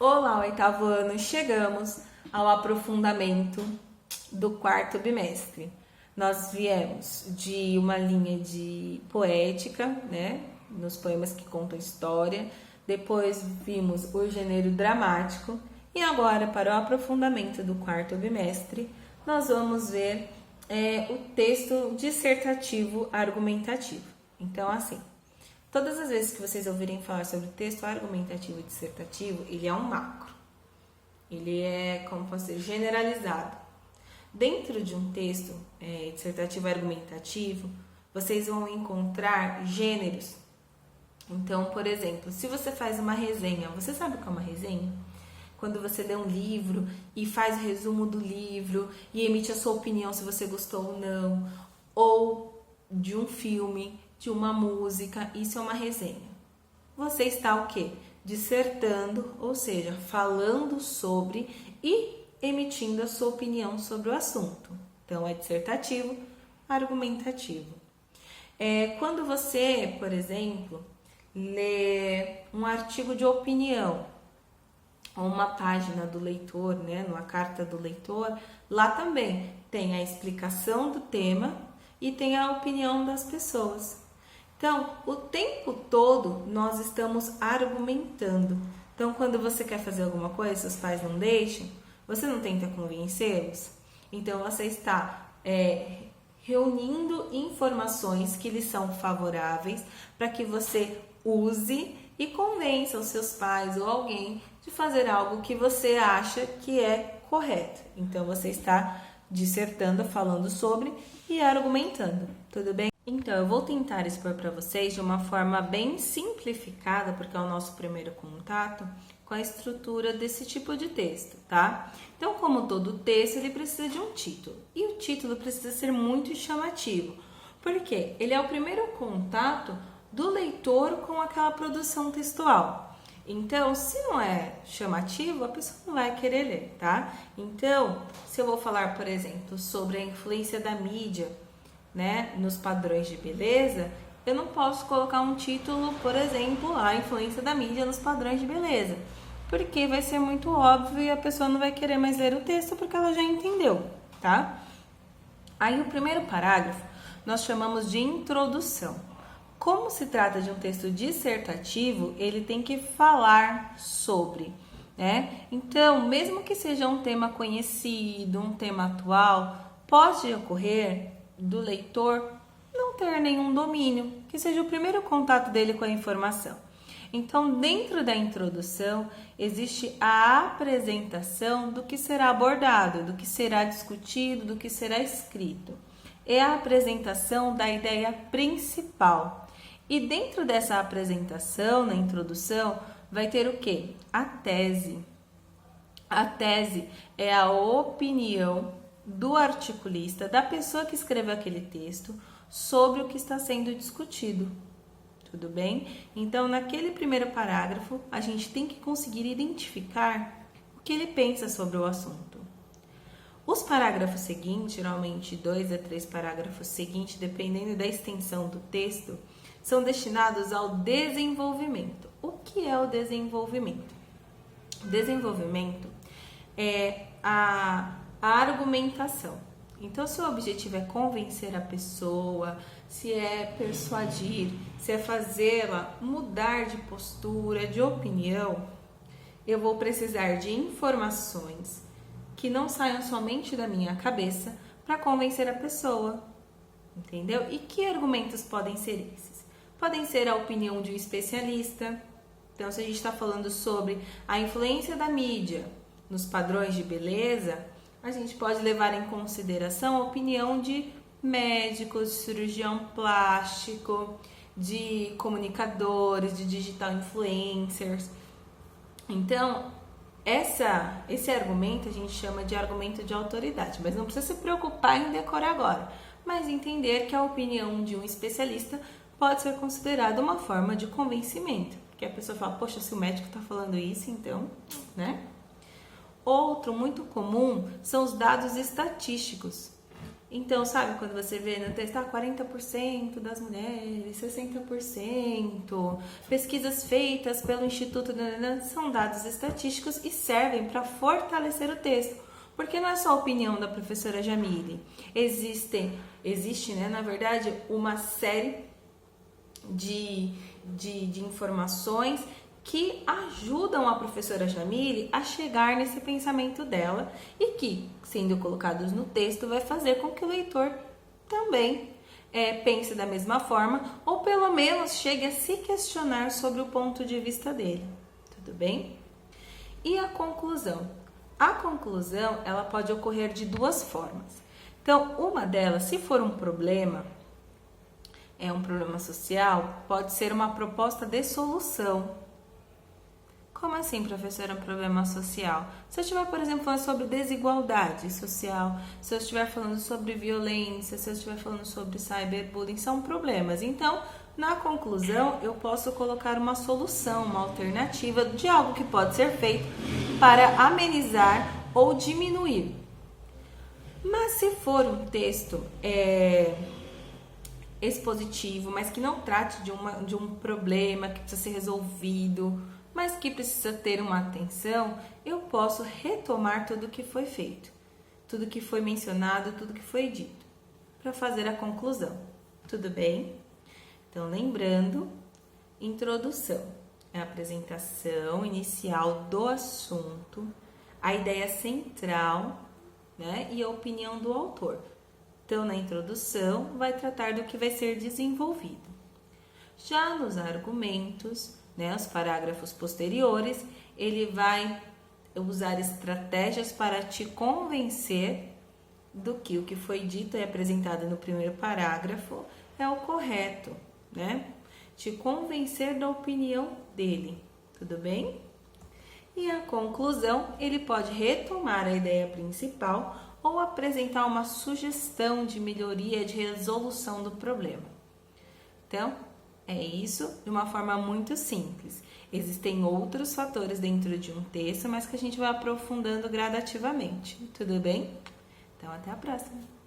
Olá, oitavo ano, chegamos ao aprofundamento do quarto bimestre. Nós viemos de uma linha de poética, né, nos poemas que contam história, depois vimos o gênero dramático e agora, para o aprofundamento do quarto bimestre, nós vamos ver o texto dissertativo argumentativo. Então, assim, todas as vezes que vocês ouvirem falar sobre texto argumentativo e dissertativo, ele é um macro. Ele é, como posso dizer, generalizado. Dentro de um texto dissertativo argumentativo, vocês vão encontrar gêneros. Então, por exemplo, se você faz uma resenha, você sabe o que é uma resenha? Quando você lê um livro e faz o resumo do livro e emite a sua opinião se você gostou ou não, ou de um filme, de uma música, isso é uma resenha. Você está o quê? Dissertando, ou seja, falando sobre e emitindo a sua opinião sobre o assunto. Então, é dissertativo, argumentativo. Quando você, por exemplo, lê um artigo de opinião, ou uma página do leitor, né, numa carta do leitor, lá também tem a explicação do tema e tem a opinião das pessoas. Então, o tempo todo nós estamos argumentando. Então, quando você quer fazer alguma coisa, seus pais não deixam, você não tenta convencê-los. Então, você está reunindo informações que lhes são favoráveis para que você use e convença os seus pais ou alguém de fazer algo que você acha que é correto. Então, você está dissertando, falando sobre e argumentando. Tudo bem? Então, eu vou tentar expor para vocês de uma forma bem simplificada, porque é o nosso primeiro contato com a estrutura desse tipo de texto, tá? Então, como todo texto, ele precisa de um título. E o título precisa ser muito chamativo, porque ele é o primeiro contato do leitor com aquela produção textual. Então, se não é chamativo, a pessoa não vai querer ler, tá? Então, se eu vou falar, por exemplo, sobre a influência da mídia, né, nos padrões de beleza, eu não posso colocar um título, por exemplo, a influência da mídia nos padrões de beleza, porque vai ser muito óbvio e a pessoa não vai querer mais ler o texto porque ela já entendeu, tá? Aí o primeiro parágrafo nós chamamos de introdução. Como se trata de um texto dissertativo, ele tem que falar sobre, né? Então, mesmo que seja um tema conhecido, um tema atual, pode ocorrer do leitor não ter nenhum domínio, que seja o primeiro contato dele com a informação. Então, dentro da introdução, existe a apresentação do que será abordado, do que será discutido, do que será escrito. É a apresentação da ideia principal. E dentro dessa apresentação, na introdução, vai ter o quê? A tese. A tese é a opinião do articulista, da pessoa que escreveu aquele texto, sobre o que está sendo discutido. Tudo bem? Então, naquele primeiro parágrafo, a gente tem que conseguir identificar o que ele pensa sobre o assunto. Os parágrafos seguintes, geralmente 2 a 3 parágrafos seguintes, dependendo da extensão do texto, são destinados ao desenvolvimento. O que é o desenvolvimento? Desenvolvimento é a argumentação. Então, se o objetivo é convencer a pessoa, se é persuadir, se é fazê-la mudar de postura, de opinião, eu vou precisar de informações que não saiam somente da minha cabeça para convencer a pessoa, entendeu? E que argumentos podem ser esses? Podem ser a opinião de um especialista. Então, se a gente está falando sobre a influência da mídia nos padrões de beleza, a gente pode levar em consideração a opinião de médicos, de cirurgião plástico, de comunicadores, de digital influencers. Então, esse argumento a gente chama de argumento de autoridade, mas não precisa se preocupar em decorar agora, mas entender que a opinião de um especialista pode ser considerada uma forma de convencimento, porque a pessoa fala, poxa, se o médico está falando isso, então, né? Outro muito comum são os dados estatísticos. Então, sabe, quando você vê no texto, 40% das mulheres, 60%, pesquisas feitas pelo Instituto, são dados estatísticos e servem para fortalecer o texto. Porque não é só a opinião da professora Jamile. Existe, né, na verdade, uma série de informações que ajudam a professora Jamile a chegar nesse pensamento dela e que, sendo colocados no texto, vai fazer com que o leitor também pense da mesma forma ou pelo menos chegue a se questionar sobre o ponto de vista dele. Tudo bem? E a conclusão? A conclusão, ela pode ocorrer de duas formas. Então, uma delas, se for um problema social, pode ser uma proposta de solução. Como assim, professora, um problema social? Se eu estiver, por exemplo, falando sobre desigualdade social, se eu estiver falando sobre violência, se eu estiver falando sobre cyberbullying, são problemas. Então, na conclusão, eu posso colocar uma solução, uma alternativa de algo que pode ser feito para amenizar ou diminuir. Mas se for um texto expositivo, mas que não trate de um problema que precisa ser resolvido, mas que precisa ter uma atenção, eu posso retomar tudo que foi feito, tudo que foi mencionado, tudo que foi dito, para fazer a conclusão. Tudo bem? Então, lembrando, introdução é a apresentação inicial do assunto, a ideia central, né, e a opinião do autor. Então, na introdução, vai tratar do que vai ser desenvolvido. Já nos argumentos, né, os parágrafos posteriores, ele vai usar estratégias para te convencer do que o que foi dito e apresentado no primeiro parágrafo é o correto, né? Te convencer da opinião dele, tudo bem? E a conclusão, ele pode retomar a ideia principal ou apresentar uma sugestão de melhoria, de resolução do problema. Então, é isso de uma forma muito simples. Existem outros fatores dentro de um texto, mas que a gente vai aprofundando gradativamente. Tudo bem? Então, até a próxima!